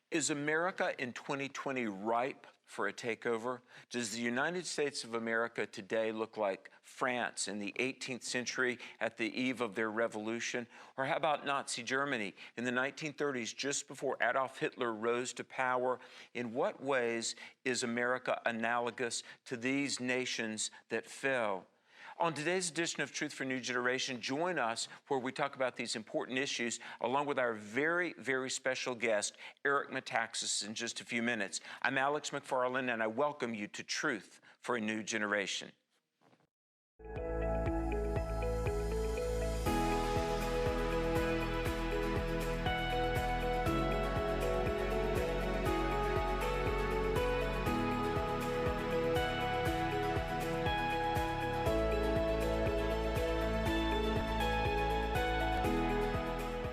Is America in 2020 ripe for a takeover? Does the United States of America today look like France in the 18th century at the eve of their revolution? Or how about Nazi Germany in the 1930s, just before Adolf Hitler rose to power? In what ways is America analogous to these nations that fell? On today's edition of Truth for a New Generation, join us where we talk about these important issues along with our very, very special guest, Eric Metaxas, in just a few minutes. I'm Alex McFarland, and I welcome you to Truth for a New Generation.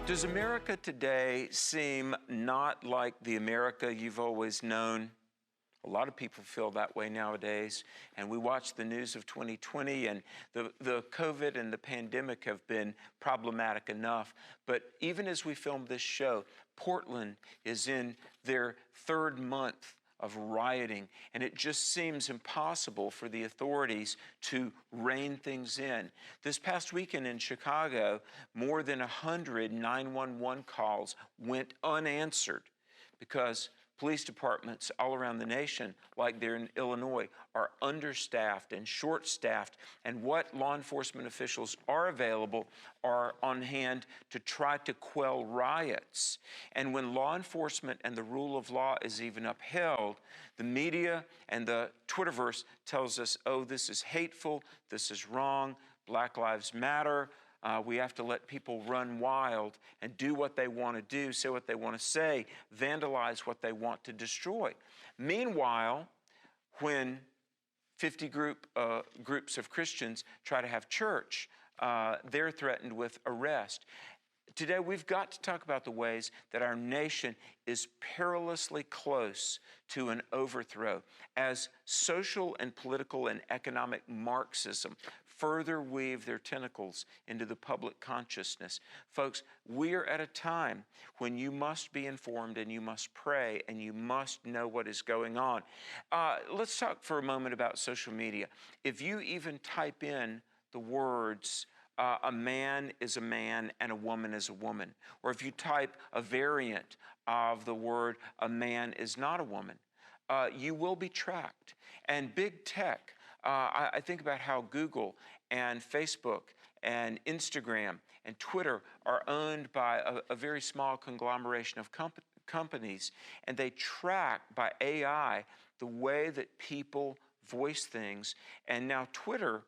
Does America today seem not like the America you've always known? A lot of people feel that way nowadays, and we watch the news of 2020, and the COVID and the pandemic have been problematic enough. But even as we film this show, Portland is in their third month of rioting, and it just seems impossible for the authorities to rein things in. This past weekend in Chicago, more than 100 911 calls went unanswered because police departments all around the nation, like there in Illinois, are understaffed and short-staffed, and what law enforcement officials are available are on hand to try to quell riots. And when law enforcement and the rule of law is even upheld, the media and the Twitterverse tells us, oh, this is hateful, this is wrong, Black Lives Matter, we have to let people run wild and do what they want to do, say what they want to say, vandalize what they want to destroy. Meanwhile, when 50 groups of Christians try to have church, they're threatened with arrest. Today, we've got to talk about the ways that our nation is perilously close to an overthrow as social and political and economic Marxism further weave their tentacles into the public consciousness. Folks, we are at a time when you must be informed and you must pray and you must know what is going on. Let's talk for a moment about social media. If you even type in the words, a man is a man and a woman is a woman, or if you type a variant of the word, a man is not a woman, you will be tracked. And big tech, I think about how Google and Facebook and Instagram and Twitter are owned by a very small conglomeration of companies, and they track by AI the way that people voice things. And now Twitter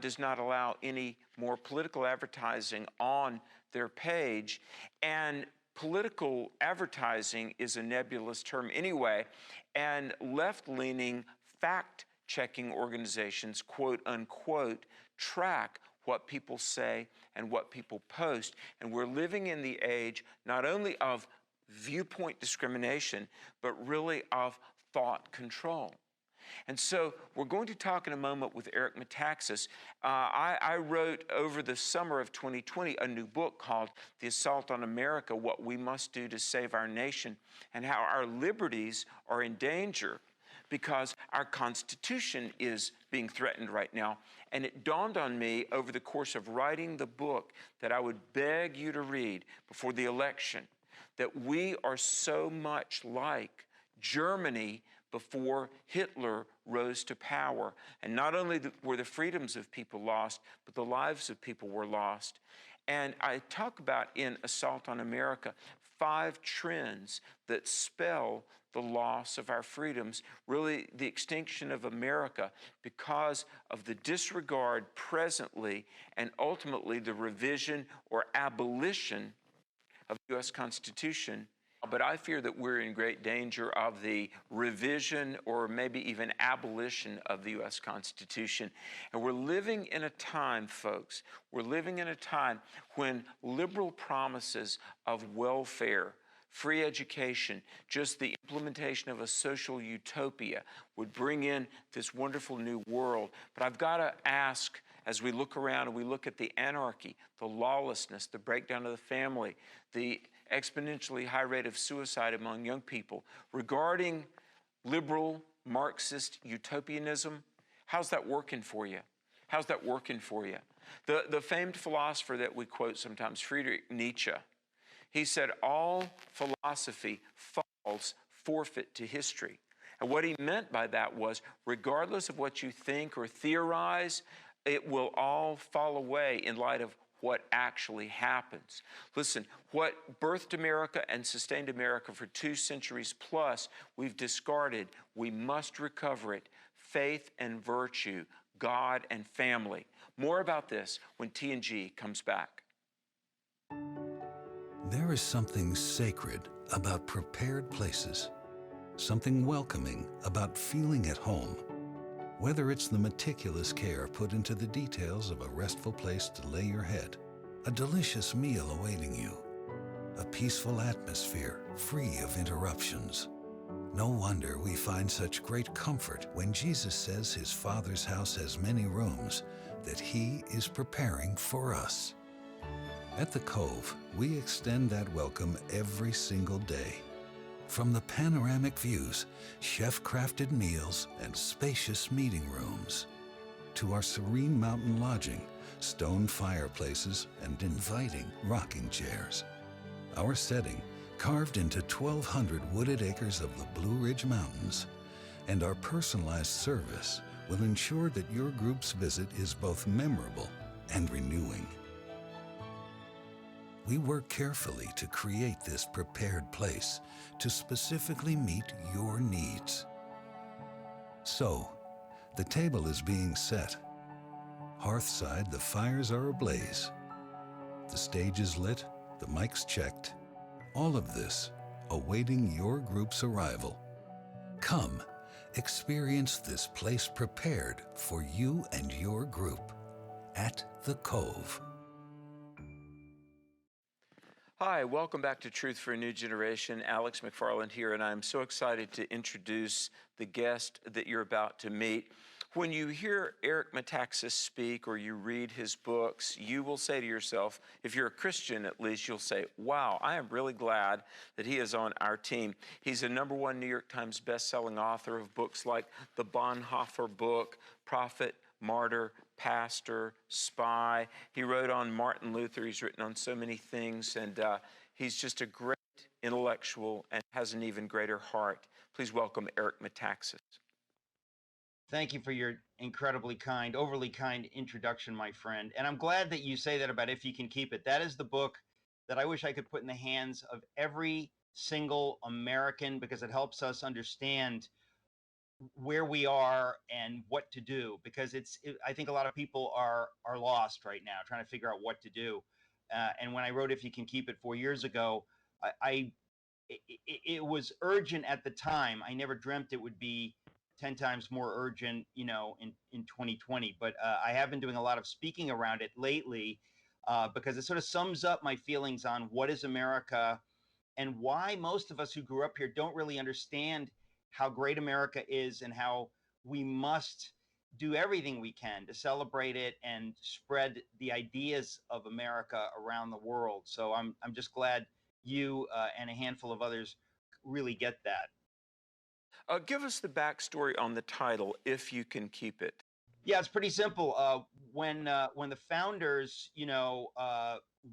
does not allow any more political advertising on their page. And political advertising is a nebulous term anyway, and left-leaning fact-checking organizations, quote unquote, track what people say and what people post. And we're living in the age not only of viewpoint discrimination, but really of thought control. And so we're going to talk in a moment with Eric Metaxas. I wrote over the summer of 2020 a new book called The Assault on America, What We Must Do to Save Our Nation, and how our liberties are in danger because our Constitution is being threatened right now. And it dawned on me over the course of writing the book that I would beg you to read before the election, that we are so much like Germany before Hitler rose to power. And not only were the freedoms of people lost, but the lives of people were lost. And I talk about in Assault on America 5 trends that spell the loss of our freedoms, really the extinction of America because of the disregard presently and ultimately the revision or abolition of the U.S. Constitution. But I fear that we're in great danger of the revision or maybe even abolition of the U.S. Constitution. And we're living in a time, folks, we're living in a time when liberal promises of welfare, free education, just the implementation of a social utopia would bring in this wonderful new world. But I've got to ask, as we look around and we look at the anarchy, the lawlessness, the breakdown of the family, the exponentially high rate of suicide among young people. Regarding liberal Marxist utopianism, how's that working for you? How's that working for you? The famed philosopher that we quote sometimes, Friedrich Nietzsche, he said, all philosophy falls forfeit to history. And what he meant by that was, regardless of what you think or theorize, it will all fall away in light of what actually happens. Listen, what birthed America and sustained America for 2 centuries plus, we've discarded. We must recover it. Faith and virtue, God and family. More about this when TNG comes back. There is something sacred about prepared places, something welcoming about feeling at home. Whether it's the meticulous care put into the details of a restful place to lay your head, a delicious meal awaiting you, a peaceful atmosphere free of interruptions. No wonder we find such great comfort when Jesus says his Father's house has many rooms that he is preparing for us. At the Cove, we extend that welcome every single day. From the panoramic views, chef-crafted meals, and spacious meeting rooms, to our serene mountain lodging, stone fireplaces, and inviting rocking chairs. Our setting, carved into 1,200 wooded acres of the Blue Ridge Mountains, and our personalized service will ensure that your group's visit is both memorable and renewing. We work carefully to create this prepared place to specifically meet your needs. So, the table is being set. Hearthside, the fires are ablaze. The stage is lit, the mics checked. All of this awaiting your group's arrival. Come, experience this place prepared for you and your group at the Cove. Hi, welcome back to Truth for a New Generation. Alex McFarland here, and I'm so excited to introduce the guest that you're about to meet. When you hear Eric Metaxas speak or you read his books, you will say to yourself, if you're a Christian at least, you'll say, wow, I am really glad that he is on our team. He's a #1 New York Times best-selling author of books like the Bonhoeffer book, Prophet, Martyr, Pastor, Spy. He wrote on Martin Luther. He's written on so many things, and he's just a great intellectual and has an even greater heart. Please welcome Eric Metaxas. Thank you for your incredibly kind, overly kind introduction, my friend. And I'm glad that you say that about If You Can Keep It. That is the book that I wish I could put in the hands of every single American, because it helps us understand where we are and what to do, because I think a lot of people are lost right now trying to figure out what to do. And when I wrote If You Can Keep It 4 years ago, it was urgent at the time. I never dreamt it would be 10 times more urgent, in 2020. But I have been doing a lot of speaking around it lately, because it sort of sums up my feelings on what is America and why most of us who grew up here don't really understand how great America is and how we must do everything we can to celebrate it and spread the ideas of America around the world. So I'm just glad you and a handful of others really get that. Give us the backstory on the title, If You Can Keep It. Yeah, it's pretty simple. When the founders,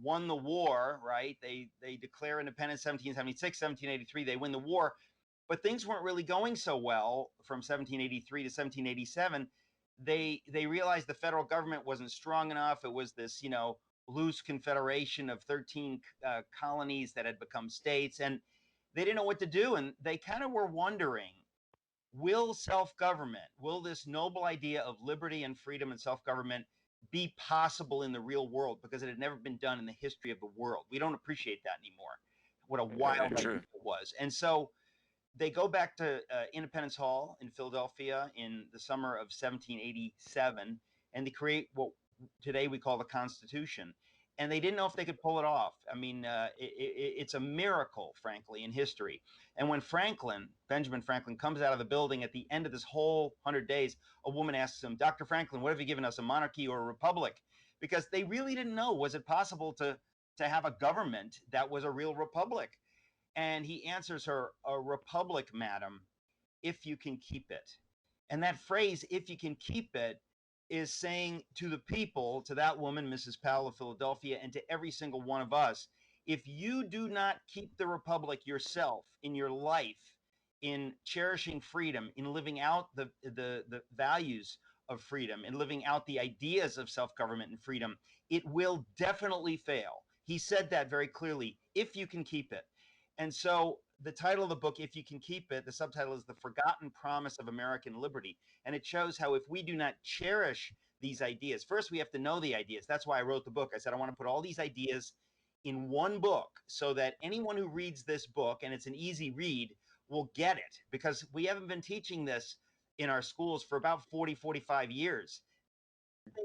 won the war, right? They declare independence 1776, 1783. They win the war, but things weren't really going so well from 1783 to 1787. They realized the federal government wasn't strong enough. It was this, loose confederation of 13 colonies that had become states, and they didn't know what to do. And they kind of were wondering, will self-government, will this noble idea of liberty and freedom and self-government be possible in the real world? Because it had never been done in the history of the world. We don't appreciate that anymore. What a wild idea it was. And so they go back to Independence Hall in Philadelphia in the summer of 1787, and they create what today we call the Constitution. And they didn't know if they could pull it off. I mean, it's a miracle, frankly, in history. And when Benjamin Franklin, comes out of the building at the end of this whole 100 days, a woman asks him, Dr. Franklin, what have you given us, a monarchy or a republic? Because they really didn't know, was it possible to to have a government that was a real republic. And he answers her, a republic, madam, if you can keep it. And that phrase, if you can keep it, is saying to the people, to that woman, Mrs. Powell of Philadelphia, and to every single one of us, if you do not keep the republic yourself in your life, in cherishing freedom, in living out the values of freedom, in living out the ideas of self-government and freedom, it will definitely fail. He said that very clearly, if you can keep it. And so the title of the book, If You Can Keep It, the subtitle is The Forgotten Promise of American Liberty. And it shows how if we do not cherish these ideas, first we have to know the ideas. That's why I wrote the book. I said, I want to put all these ideas in one book so that anyone who reads this book, and it's an easy read, will get it. Because we haven't been teaching this in our schools for about 40, 45 years.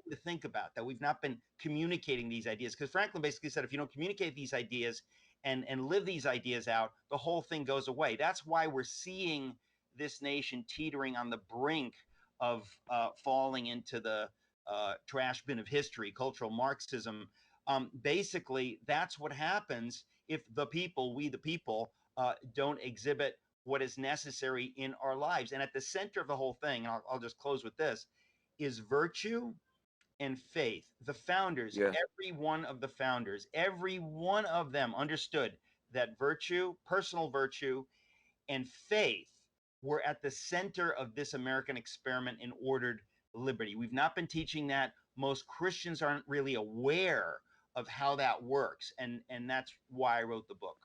To think about that we've not been communicating these ideas, because Franklin basically said if you don't communicate these ideas and live these ideas out, the whole thing goes away. That's why we're seeing this nation teetering on the brink of falling into the trash bin of history, cultural Marxism. Basically, that's what happens if the people, we the people, don't exhibit what is necessary in our lives. And at the center of the whole thing, and I'll just close with this, is virtue and faith. The founders, Yeah. every one of the founders, every one of them understood that virtue, personal virtue, and faith were at the center of this American experiment in ordered liberty. We've not been teaching that. Most Christians aren't really aware of how that works. And that's why I wrote the book.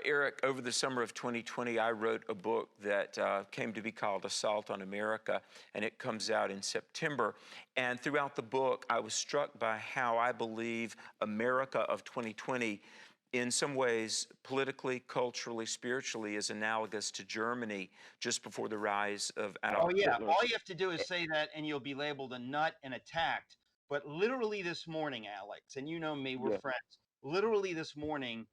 Eric, over the summer of 2020, I wrote a book that came to be called Assault on America, and it comes out in September. And throughout the book, I was struck by how I believe America of 2020, in some ways, politically, culturally, spiritually, is analogous to Germany just before the rise of Adolf Hitler. All you have to do is say that, and you'll be labeled a nut and attacked. But literally this morning, Alex, and you know me, we're friends. Literally this morning,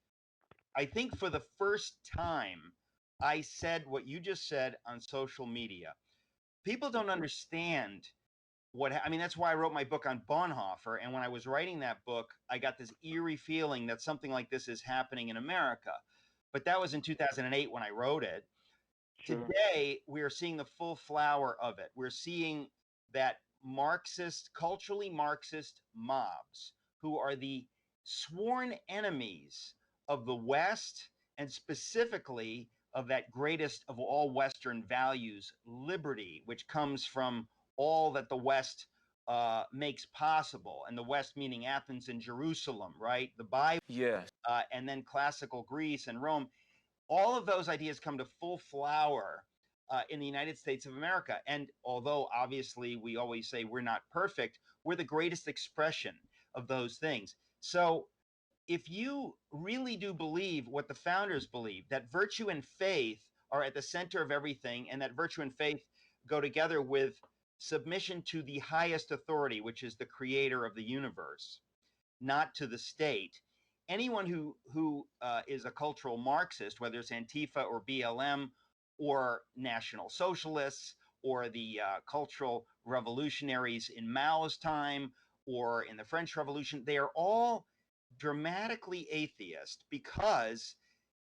I think for the first time, I said what you just said on social media. People don't understand I mean, that's why I wrote my book on Bonhoeffer. And when I was writing that book, I got this eerie feeling that something like this is happening in America. But that was in 2008 when I wrote it. Sure. Today, we are seeing the full flower of it. We're seeing that Marxist, culturally Marxist mobs who are the sworn enemies of the West, and specifically of that greatest of all Western values, liberty, which comes from all that the West makes possible. And the West meaning Athens and Jerusalem, right? The Bible, Yes. and then classical Greece and Rome. All of those ideas come to full flower in the United States of America. And although obviously we always say we're not perfect, we're the greatest expression of those things. So if you really do believe what the founders believed, that virtue and faith are at the center of everything, and that virtue and faith go together with submission to the highest authority, which is the creator of the universe, not to the state. Anyone who is a cultural Marxist, whether it's Antifa or BLM or National Socialists or the cultural revolutionaries in Mao's time or in the French Revolution, they are all dramatically atheist because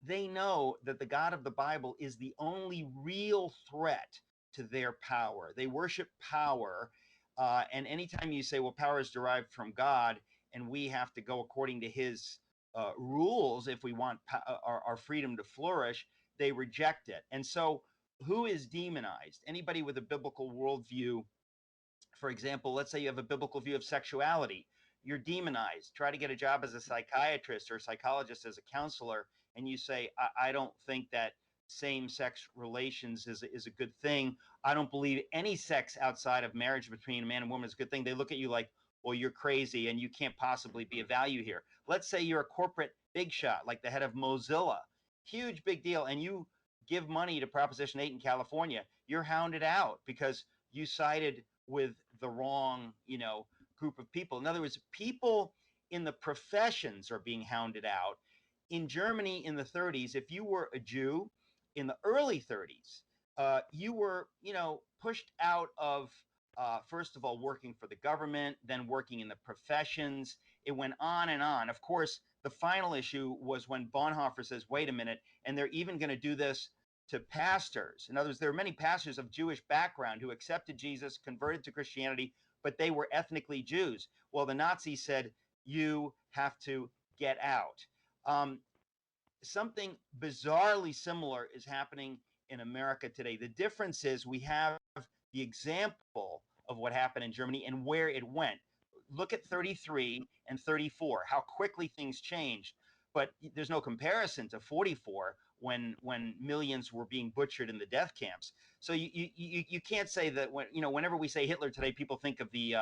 they know that the God of the Bible is the only real threat to their power. They worship power. And anytime you say, well, power is derived from God and we have to go according to his rules if we want our freedom to flourish, they reject it. And so who is demonized? Anybody with a biblical worldview. For example, let's say you have a biblical view of sexuality. You're demonized. Try to get a job as a psychiatrist or a psychologist, as a counselor, and you say, I don't think that same-sex relations is a good thing. I don't believe any sex outside of marriage between a man and woman is a good thing. They look at you like, well, you're crazy and you can't possibly be a value here. Let's say you're a corporate big shot, like the head of Mozilla, huge big deal, and you give money to Proposition 8 in California. You're hounded out because you sided with the wrong, group of people. In other words, people in the professions are being hounded out. In Germany in the 30s, if you were a Jew in the early 30s, you were, pushed out of, first of all, working for the government, then working in the professions, It went on and on. Of course, the final issue was when Bonhoeffer says, wait a minute, and they're even going to do this to pastors. In other words, there are many pastors of Jewish background who accepted Jesus, converted to Christianity, but they were ethnically Jews. Well, the Nazis said, you have to get out. Something bizarrely similar is happening in America today. The difference is we have the example of what happened in Germany and where it went. Look at 33 and 34, how quickly things changed. But there's no comparison to 44 when millions were being butchered in the death camps. So you can't say that whenever we say Hitler today, people think of the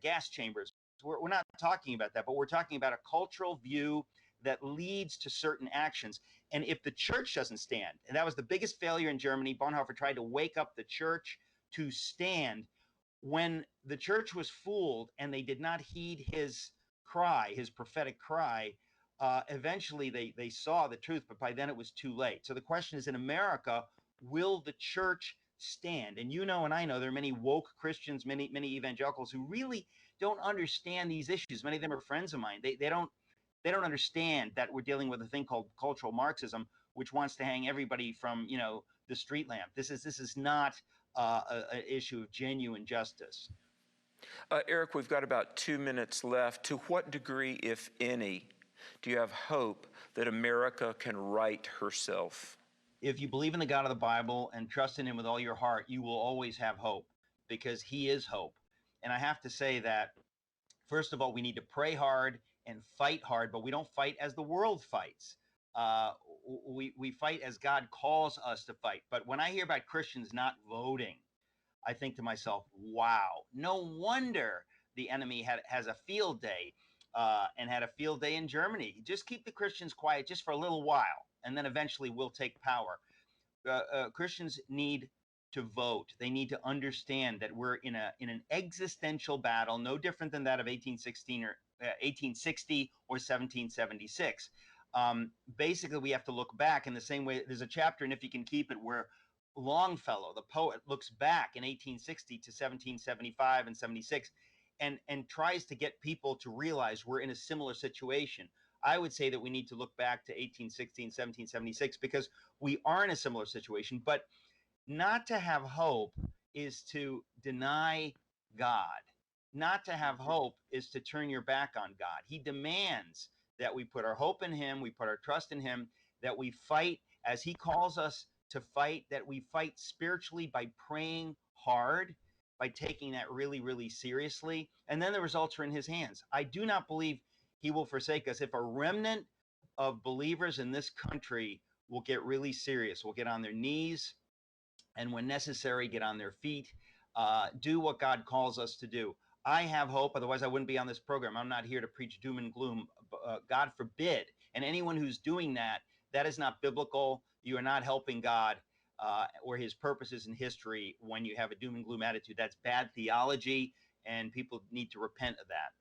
gas chambers. We're not talking about that, but we're talking about a cultural view that leads to certain actions. And if the church doesn't stand, and that was the biggest failure in Germany, Bonhoeffer tried to wake up the church to stand. When the church was fooled and they did not heed his cry, his prophetic cry, eventually they saw the truth, but by then it was too late. So the question is, in America, will the church stand? And and I know there are many woke Christians, many evangelicals who really don't understand these issues. Many of them are friends of mine. They don't understand that we're dealing with a thing called cultural Marxism, which wants to hang everybody from the street lamp. This is not an issue of genuine justice. Eric, we've got about 2 minutes left. To what degree, if any, do you have hope that America can right herself? If you believe in the God of the Bible and trust in him with all your heart, you will always have hope, because he is hope. And I have to say that, first of all, we need to pray hard and fight hard, but we don't fight as the world fights. We fight as God calls us to fight. But when I hear about Christians not voting, I think to myself, wow, no wonder the enemy has a field day, and had a field day in Germany. Just keep the Christians quiet just for a little while, and then eventually we'll take power. Christians need to vote. They need to understand that we're in an existential battle, no different than that of 1860 or 1776. Basically, we have to look back in the same way. There's a chapter in If You Can Keep It where Longfellow, the poet, looks back in 1860 to 1775 and 76 and tries to get people to realize we're in a similar situation. I would say that we need to look back to 1860 and 1776 because we are in a similar situation. But not to have hope is to deny God. Not to have hope is to turn your back on God. He demands that we put our hope in him, we put our trust in him, that we fight as he calls us to fight, that we fight spiritually by praying hard, by taking that really, really seriously. And then the results are in his hands. I do not believe he will forsake us. If a remnant of believers in this country will get really serious, will get on their knees, and when necessary, get on their feet, do what God calls us to do. I have hope, otherwise I wouldn't be on this program. I'm not here to preach doom and gloom, God forbid. And anyone who's doing that, that is not biblical. You are not helping God or his purposes in history when you have a doom and gloom attitude. That's bad theology, and people need to repent of that.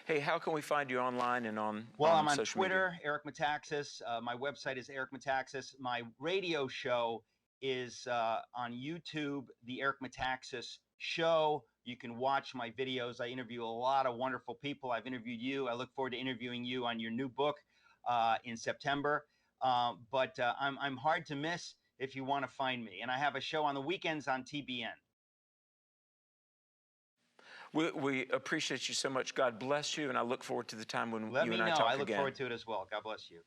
Hey, how can we find you online and on I'm on social Twitter, media? Eric Metaxas. My website is Eric Metaxas. My radio show is on YouTube, the Eric Metaxas Show. You can watch my videos. I interview a lot of wonderful people. I've interviewed you. I look forward to interviewing you on your new book in September. But I'm hard to miss if you want to find me. And I have a show on the weekends on TBN. We appreciate you so much. God bless you, and I look forward to the time when Let you me and I know. talk I look again. forward to it as well. God bless you.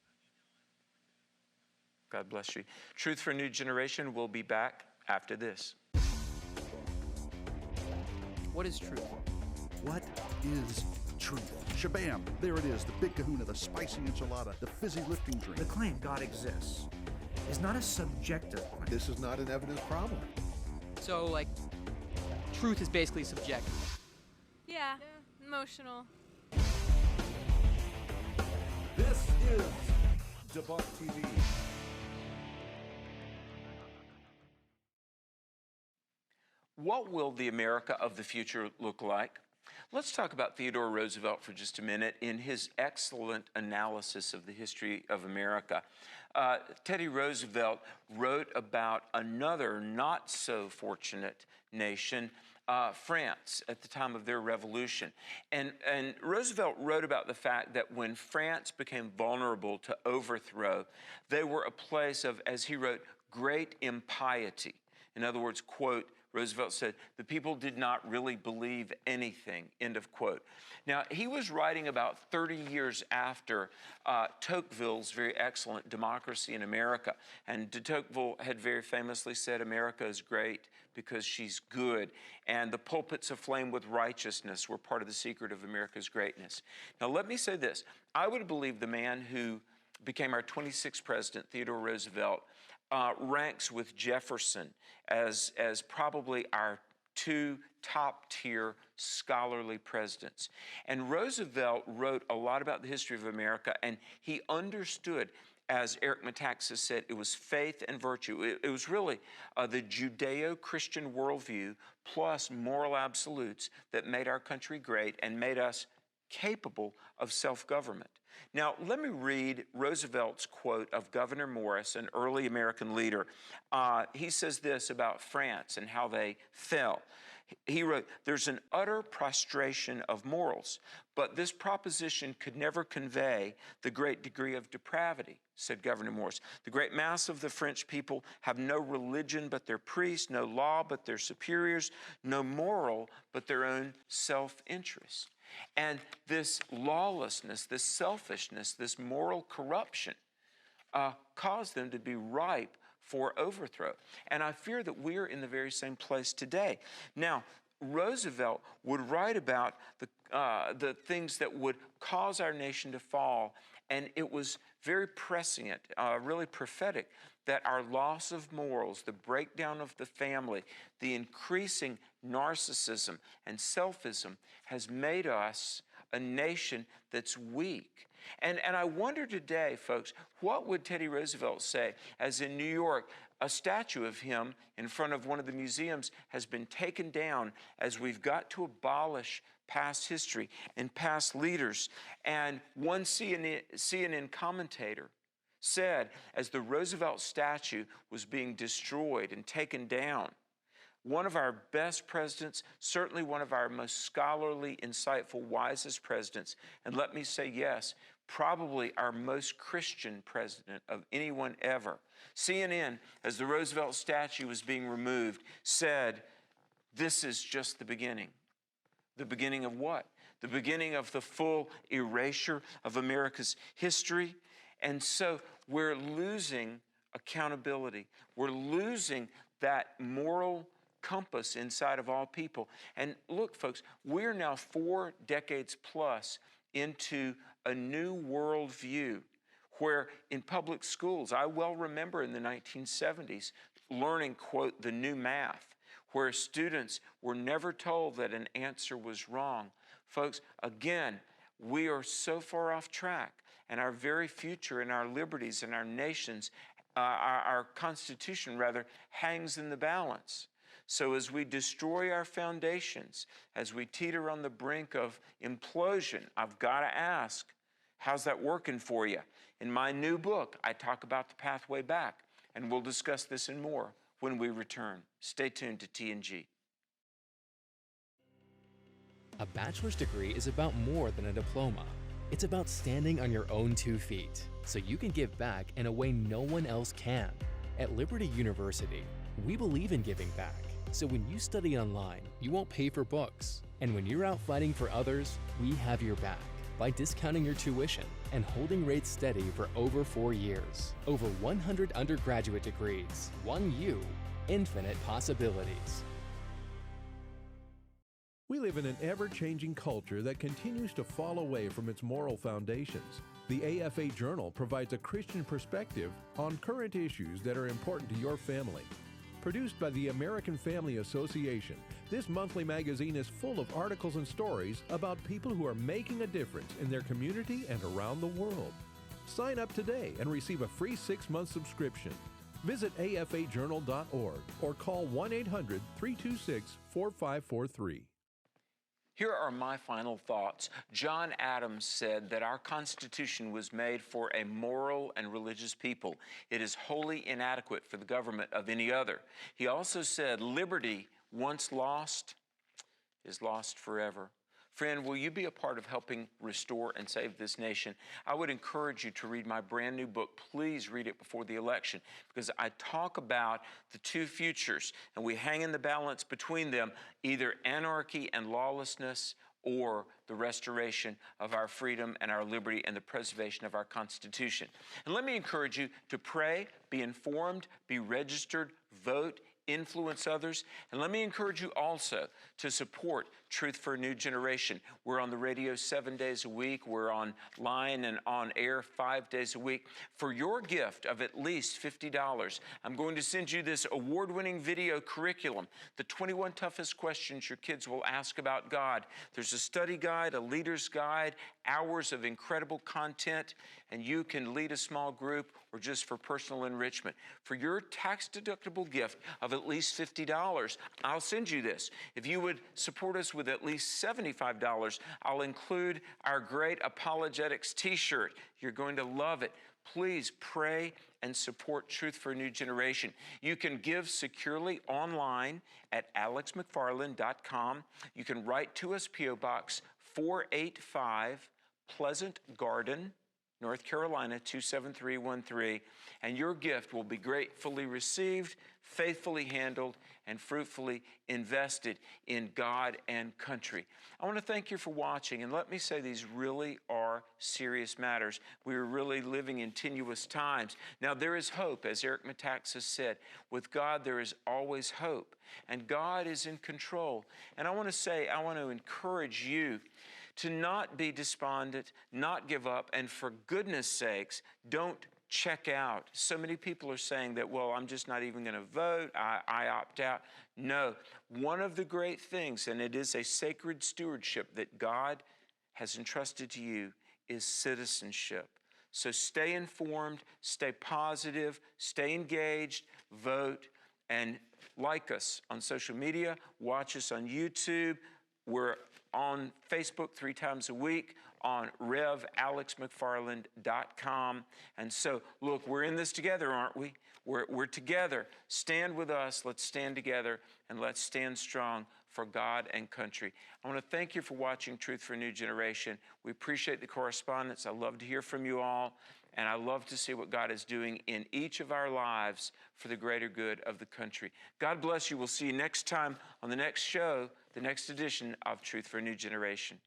God bless you. Truth for a New Generation will be back after this. What is truth? What is truth? Shabam! There it is, the big kahuna, the spicy enchilada, the fizzy lifting drink. The claim God exists is not a subjective claim. This is not an evidence problem. So, like, truth is basically subjective. Yeah, emotional. This is Debunk TV. What will the America of the future look like? Let's talk about Theodore Roosevelt for just a minute in his excellent analysis of the history of America. Teddy Roosevelt wrote about another not so fortunate nation, France at the time of their revolution. And Roosevelt wrote about the fact that when France became vulnerable to overthrow, they were a place of, as he wrote, great impiety. In other words, quote, Roosevelt said, the people did not really believe anything, end of quote. Now, he was writing about 30 years after Tocqueville's very excellent Democracy in America. And de Tocqueville had very famously said, America is great because she's good. And the pulpits aflame with righteousness were part of the secret of America's greatness. Now, let me say this. I would believe the man who became our 26th president, Theodore Roosevelt, ranks with Jefferson as probably our two top-tier scholarly presidents. And Roosevelt wrote a lot about the history of America, and he understood, as Eric Metaxas said, it was faith and virtue. It was really the Judeo-Christian worldview plus moral absolutes that made our country great and made us capable of self-government. Now, let me read Roosevelt's quote of Gouverneur Morris, an early American leader. He says this about France and how they fell. He wrote, there's an utter prostration of morals, but this proposition could never convey the great degree of depravity, said Gouverneur Morris. The great mass of the French people have no religion but their priests, no law but their superiors, no moral but their own self-interest. And this lawlessness, this selfishness, this moral corruption caused them to be ripe for overthrow. And I fear that we're in the very same place today. Now, Roosevelt would write about the things that would cause our nation to fall, and it was very prescient, really prophetic, that our loss of morals, the breakdown of the family, the increasing narcissism and selfism has made us a nation that's weak. And I wonder today, folks, what would Teddy Roosevelt say as in New York, a statue of him in front of one of the museums has been taken down as we've got to abolish past history and past leaders. And one CNN commentator said, as the Roosevelt statue was being destroyed and taken down, one of our best presidents, certainly one of our most scholarly, insightful, wisest presidents, and let me say yes, probably our most Christian president of anyone ever. CNN, as the Roosevelt statue was being removed, said, this is just the beginning. The beginning of what? The beginning of the full erasure of America's history. And so we're losing accountability. We're losing that moral compass inside of all people. And look, folks, we're now 4 decades plus into a new worldview where in public schools, I well remember in the 1970s learning, quote, the new math, where students were never told that an answer was wrong. Folks, again, we are so far off track, and our very future and our liberties and our nations, our Constitution rather, hangs in the balance. So as we destroy our foundations, as we teeter on the brink of implosion, I've got to ask, how's that working for you? In my new book, I talk about the pathway back, and we'll discuss this and more when we return. Stay tuned to TNG. A bachelor's degree is about more than a diploma. It's about standing on your own 2 feet, so you can give back in a way no one else can. At Liberty University, we believe in giving back. So when you study online, you won't pay for books. And when you're out fighting for others, we have your back by discounting your tuition and holding rates steady for over 4 years. Over 100 undergraduate degrees, 1 U, infinite possibilities. We live in an ever-changing culture that continues to fall away from its moral foundations. The AFA Journal provides a Christian perspective on current issues that are important to your family. Produced by the American Family Association, this monthly magazine is full of articles and stories about people who are making a difference in their community and around the world. Sign up today and receive a free 6-month subscription. Visit afajournal.org or call 1-800-326-4543. Here are my final thoughts. John Adams said that our Constitution was made for a moral and religious people. It is wholly inadequate for the government of any other. He also said liberty, once lost, is lost forever. Friend, will you be a part of helping restore and save this nation? I would encourage you to read my brand new book. Please read it before the election, because I talk about the two futures, and we hang in the balance between them, either anarchy and lawlessness or the restoration of our freedom and our liberty and the preservation of our Constitution. And let me encourage you to pray, be informed, be registered, vote, influence others. And let me encourage you also to support Truth for a New Generation. We're on the radio 7 days a week. We're online and on air 5 days a week. For your gift of at least $50, I'm going to send you this award-winning video curriculum, the 21 toughest questions your kids will ask about God. There's a study guide, a leader's guide, hours of incredible content, and you can lead a small group or just for personal enrichment. For your tax-deductible gift of at least $50, I'll send you this. If you would support us with at least $75, I'll include our great apologetics t-shirt. You're going to love it. Please pray and support Truth for a New Generation. You can give securely online at alexmcfarland.com. You can write to us, P.O. Box 485, Pleasant Garden, North Carolina 27313, and your gift will be gratefully received, faithfully handled, and fruitfully invested in God and country. I want to thank you for watching, and let me say these really are serious matters. We are really living in tenuous times. Now, there is hope, as Eric Metaxas said. With God, there is always hope, and God is in control. And I want to encourage you to not be despondent, not give up, and for goodness sakes, don't check out. So many people are saying that, well, I'm just not even going to vote, I opt out. No, one of the great things, and it is a sacred stewardship that God has entrusted to you, is citizenship. So stay informed, stay positive, stay engaged, vote, and like us on social media, watch us on YouTube. We're on Facebook 3 times a week, on RevAlexMcFarland.com. And so, look, we're in this together, aren't we? We're together. Stand with us. Let's stand together, and let's stand strong for God and country. I want to thank you for watching Truth for a New Generation. We appreciate the correspondence. I love to hear from you all, and I love to see what God is doing in each of our lives for the greater good of the country. God bless you. We'll see you next time on the next show, the next edition of Truth for a New Generation.